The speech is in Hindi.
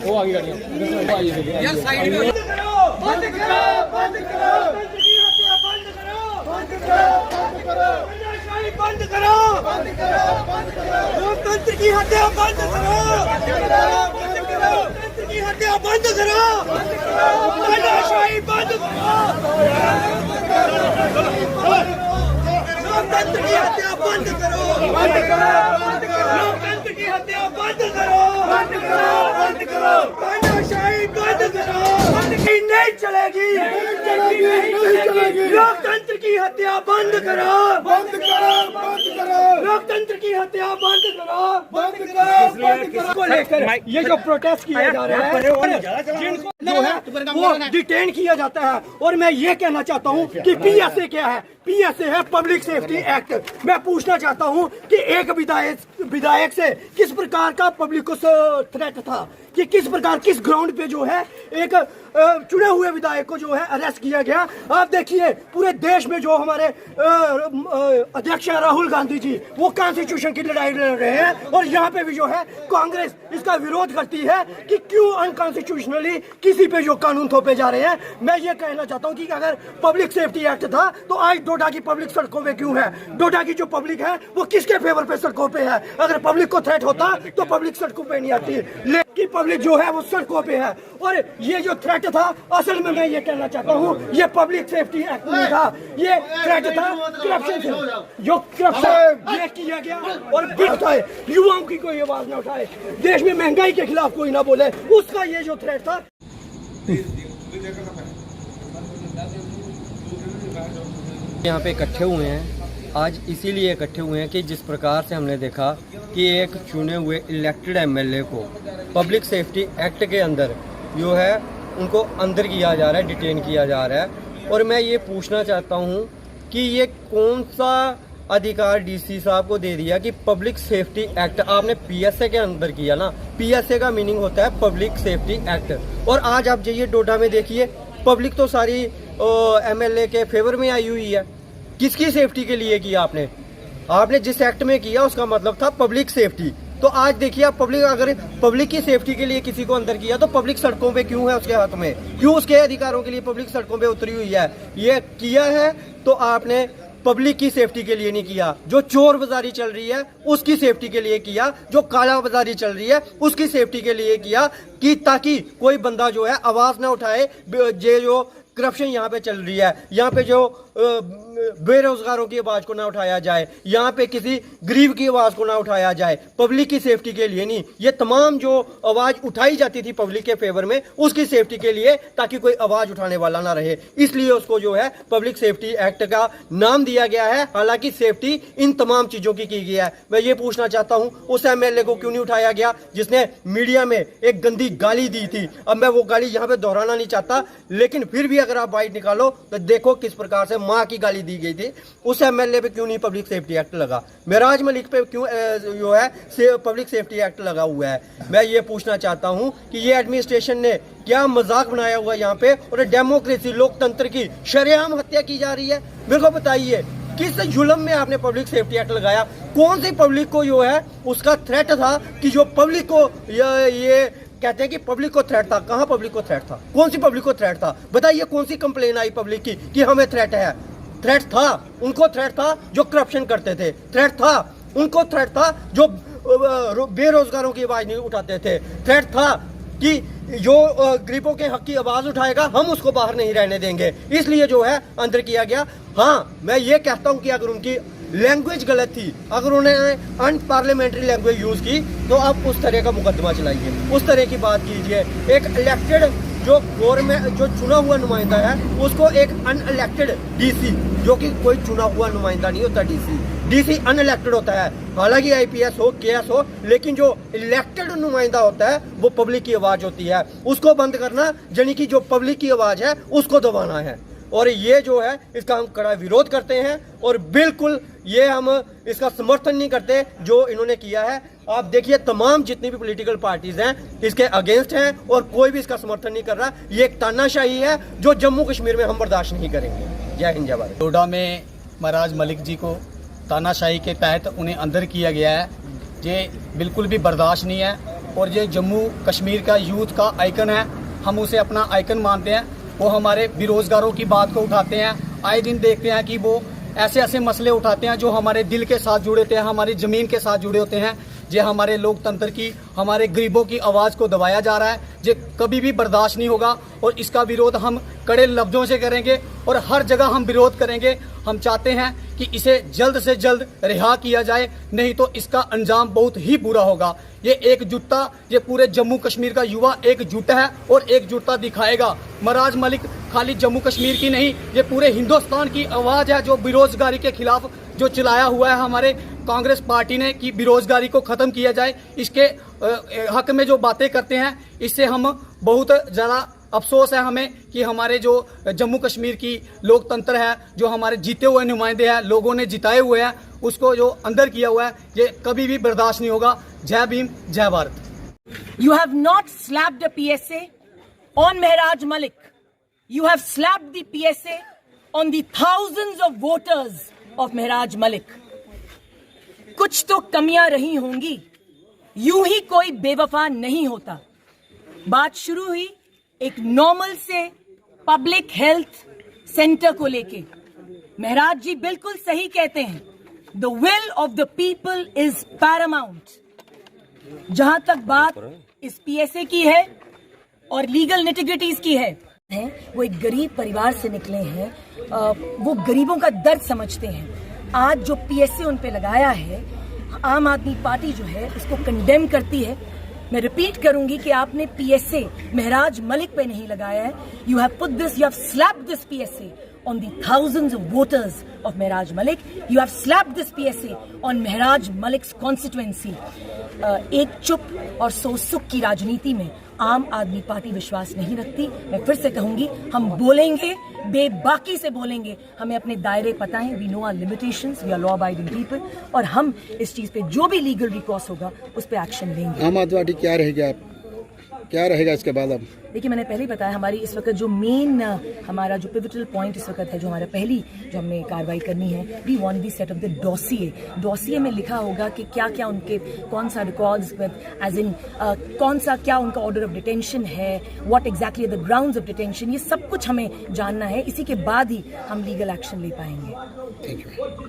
वो आ गई गाड़ियां यार साइड में बंद करो बंद करो बंद करो बंद करो बंद करो बंद करो लोकतंत्र की हत्या बंद करो लोकतंत्र की हत्या बंद करो तानाशाही बंद करो लोकतंत्र की हत्या बंद करो लोकतंत्र की हत्या बंद करो तानाशाही बंद करो नहीं चलेगी लोकतंत्र की हत्या बंद करो लोकतंत्र की हत्या बंद करो को लेकर ये जो प्रोटेस्ट किया जा रहा है जिनको जो है वो डिटेन किया जाता है। और मैं ये कहना चाहता हूँ कि पीएसए क्या है? पीएसए है पब्लिक सेफ्टी एक्ट। मैं पूछना चाहता हूँ कि एक विधायक से किस प्रकार का पब्लिक को थ्रेट था कि किस प्रकार किस ग्राउंड पे जो है एक चुने हुए विधायक को जो है अरेस्ट किया गया। आप देखिए पूरे देश में जो हमारे अध्यक्ष हैं राहुल गांधी जी वो कॉन्स्टिट्यूशन की लड़ाई लड़ रहे हैं और यहाँ पे भी जो है कांग्रेस इसका विरोध करती है कि क्यों अनकॉन्स्टिट्यूशनली किसी पे जो कानून थोपे जा रहे हैं। मैं ये कहना चाहता हूँ कि अगर पब्लिक सेफ्टी एक्ट था तो आज डोडा की पब्लिक सड़कों पे क्यों है? डोडा की जो पब्लिक है वो किसके फेवर पे सड़कों पे है? अगर पब्लिक को थ्रेट होता तो पब्लिक सड़कों पे नहीं आती, लेकिन पब्लिक जो है वो सड़कों पे है। और ये जो थ्रेट था असल में मैं ये कहना चाहता हूँ ये पब्लिक सेफ्टी एक्ट नहीं था, ये थ्रेट था करप्शन से। जो करप्शन ये किया गया और बिल उठाए युवाओं की कोई आवाज न उठाए, देश में महंगाई के खिलाफ कोई ना बोले, उसका ये जो थ्रेट था। यहाँ पे इकट्ठे हुए हैं आज इसीलिए इकट्ठे हुए हैं कि जिस प्रकार से हमने देखा कि एक चुने हुए इलेक्टेड एमएलए को पब्लिक सेफ्टी एक्ट के अंदर जो है उनको अंदर किया जा रहा है, डिटेन किया जा रहा है। और मैं ये पूछना चाहता हूँ कि ये कौन सा अधिकार डीसी साहब को दे दिया कि पब्लिक सेफ्टी एक्ट आपने पीएसए के अंदर किया ना? पीएसए का मीनिंग होता है पब्लिक सेफ्टी एक्ट। और आज आप जाइए डोडा में देखिए पब्लिक तो सारी एमएलए के फेवर में आई हुई है। किसकी सेफ्टी के लिए किया आपने जिस एक्ट में किया उसका मतलब था पब्लिक सेफ्टी। तो आज देखिए आप पब्लिक अगर पब्लिक की सेफ्टी के लिए किसी को अंदर किया तो पब्लिक सड़कों पे क्यों है? उसके हाथ में क्यों उसके अधिकारों के लिए पब्लिक सड़कों पे उतरी हुई है? ये किया है तो आपने पब्लिक की सेफ्टी के लिए नहीं किया। जो चोर बाजारी चल रही है उसकी सेफ्टी के लिए किया, जो काला बाजारी चल रही है उसकी सेफ्टी के लिए किया कि ताकि कोई बंदा जो है आवाज ना उठाए। जो करप्शन यहाँ पे चल रही है, यहाँ पे जो बेरोजगारों की आवाज को ना उठाया जाए, यहाँ पे किसी गरीब की आवाज को ना उठाया जाए, पब्लिक की सेफ्टी के लिए नहीं। ये तमाम जो आवाज उठाई जाती थी पब्लिक के फेवर में उसकी सेफ्टी के लिए ताकि कोई आवाज उठाने वाला ना रहे, इसलिए उसको जो है पब्लिक सेफ्टी एक्ट का नाम दिया गया है। हालांकि सेफ्टी इन तमाम चीजों की गई है। मैं ये पूछना चाहता हूँ उस एमएलए को क्यों नहीं उठाया गया जिसने मीडिया में एक गंदी गाली दी थी? अब मैं वो गाली यहाँ पे दोहराना नहीं चाहता, लेकिन फिर भी अगर आप बाइट निकालो तो देखो किस प्रकार से माँ की गाली दी गई थी। उस एमएलए पे क्यों नहीं पब्लिक सेफ्टी एक्ट लगा? मेराज मलिक पे क्यों जो है पब्लिक सेफ्टी एक्ट लगा हुआ है? मैं ये पूछना चाहता हूँ कि ये एडमिनिस्ट्रेशन ने क्या मजाक बनाया हुआ है यहाँ पे? और डेमोक्रेसी लोकतंत्र की शरेआम हत्या की जा रही है। मेरे को बताइए किस जुल्म में आपने पब्लिक सेफ्टी एक्ट लगाया? कौन सी पब्लिक को जो है उसका थ्रेट था कि जो पब्लिक को ये कहते हैं कि पब्लिक को थ्रेट था? कहाँ पब्लिक को थ्रेट था? कौन सी पब्लिक को थ्रेट था? बताइए कौन सी कंप्लेन आई पब्लिक की कि हमें थ्रेट है? थ्रेट था उनको, थ्रेट था जो करप्शन करते थे, थ्रेट था उनको, थ्रेट था जो बेरोजगारों की आवाज नहीं उठाते थे, थ्रेट था कि जो गरीबों के हक की आवाज उठाएगा हम उसको बाहर नहीं रहने देंगे, इसलिए जो है अंदर किया गया। हाँ मैं ये कहता हूँ कि अगर उनकी लैंग्वेज गलत थी, अगर उन्होंने अनपार्लियामेंट्री लैंग्वेज यूज की तो आप उस तरह का मुकदमा चलाइए, उस तरह की बात कीजिए। एक इलेक्टेड जो गवर्नमेंट जो चुना हुआ नुमाइंदा है उसको एक अनइलेक्टेड डीसी, जो कि कोई चुना हुआ नुमाइंदा नहीं होता, डीसी अनइलेक्टेड होता है। हालांकि आईपीएस हो केएस हो, लेकिन जो इलेक्टेड नुमाइंदा होता है वो पब्लिक की आवाज होती है। उसको बंद करना यानी कि जो पब्लिक की आवाज है उसको दबाना है। और ये जो है इसका हम कड़ा विरोध करते हैं और बिल्कुल ये हम इसका समर्थन नहीं करते जो इन्होंने किया है। आप देखिए तमाम जितनी भी पॉलिटिकल पार्टीज हैं इसके अगेंस्ट हैं और कोई भी इसका समर्थन नहीं कर रहा। ये एक तानाशाही है जो जम्मू कश्मीर में हम बर्दाश्त नहीं करेंगे। जय हिंद जय भारत। डोडा में महाराज मलिक जी को तानाशाही के तहत उन्हें अंदर किया गया है, ये बिल्कुल भी बर्दाश्त नहीं है। और ये जम्मू कश्मीर का यूथ का आइकन है, हम उसे अपना आइकन मानते हैं। वो हमारे बेरोजगारों की बात को उठाते हैं, आए दिन देखते हैं कि वो ऐसे ऐसे मसले उठाते हैं जो हमारे दिल के साथ जुड़े होते हैं, हमारी ज़मीन के साथ जुड़े होते हैं। ये हमारे लोकतंत्र की, हमारे गरीबों की आवाज़ को दबाया जा रहा है, ये कभी भी बर्दाश्त नहीं होगा और इसका विरोध हम कड़े लफ्ज़ों से करेंगे और हर जगह हम विरोध करेंगे। हम चाहते हैं कि इसे जल्द से जल्द रिहा किया जाए, नहीं तो इसका अंजाम बहुत ही बुरा होगा। ये एकजुटता, ये पूरे जम्मू कश्मीर का युवा एकजुट है और एकजुटता दिखाएगा। महराज मलिक खाली जम्मू कश्मीर की नहीं, ये पूरे हिंदुस्तान की आवाज़ है जो बेरोजगारी के खिलाफ जो चलाया हुआ है हमारे कांग्रेस पार्टी ने कि बेरोजगारी को ख़त्म किया जाए। इसके हक में जो बातें करते हैं, इससे हम बहुत ज़्यादा अफसोस है हमें कि हमारे जो जम्मू कश्मीर की लोकतंत्र है, जो हमारे जीते हुए नुमाइंदे हैं, लोगों ने जिताए हुए हैं, उसको जो अंदर किया हुआ है, ये कभी भी बर्दाश्त नहीं होगा। जय भीम, जय Bharat. You have not slapped a PSA on Mehraj Malik. You have slapped the PSA on the thousands of voters of Mehraj Malik. कुछ तो कमियां रही होंगी, यूं ही कोई बेवफा नहीं होता। बात शुरू हुई एक नॉर्मल से पब्लिक हेल्थ सेंटर को लेके। महराज जी बिल्कुल सही कहते हैं, the will of the people is Paramount. जहां तक बात इस पीएसए की है और लीगल निटिग्रिटीज की है, वो एक गरीब परिवार से निकले हैं, वो गरीबों का दर्द समझते हैं। आज जो पीएसए उन पे लगाया है, आम आदमी पार्टी जो है उसको कंडेम करती है। मैं रिपीट करूंगी कि आपने पीएसए महराज मलिक पे नहीं लगाया है। You have put this, you have slapped this PSA on the thousands of voters of Mehraj Malik. You have slapped this PSA on Mehraj Malik's constituency. एक चुप और सो सुख की राजनीति में आम आदमी पार्टी विश्वास नहीं रखती। मैं फिर से कहूंगी, हम बोलेंगे, बेबाकी से बोलेंगे। हमें अपने दायरे पता है, we know our limitations, we are law abiding people, और हम इस चीज पे जो भी लीगल रिकॉर्स होगा उस पर एक्शन लेंगे। आम आदमी पार्टी क्या रहेगा इसके बाद? अब देखिए, मैंने पहले ही बताया, हमारी इस वक्त जो मेन हमारा जो पिवटल पॉइंट इस वक्त है, जो हमारा पहली जो हमें कार्रवाई करनी है, we want the set of the dossier. Dossier में लिखा होगा कि क्या क्या उनके कौन सा रिकॉर्ड्स विद एज इन कौन सा क्या उनका ऑर्डर ऑफ डिटेंशन है, what exactly the grounds of detention, ये सब कुछ हमें जानना है। इसी के बाद ही हम लीगल एक्शन ले पाएंगे। Thank you.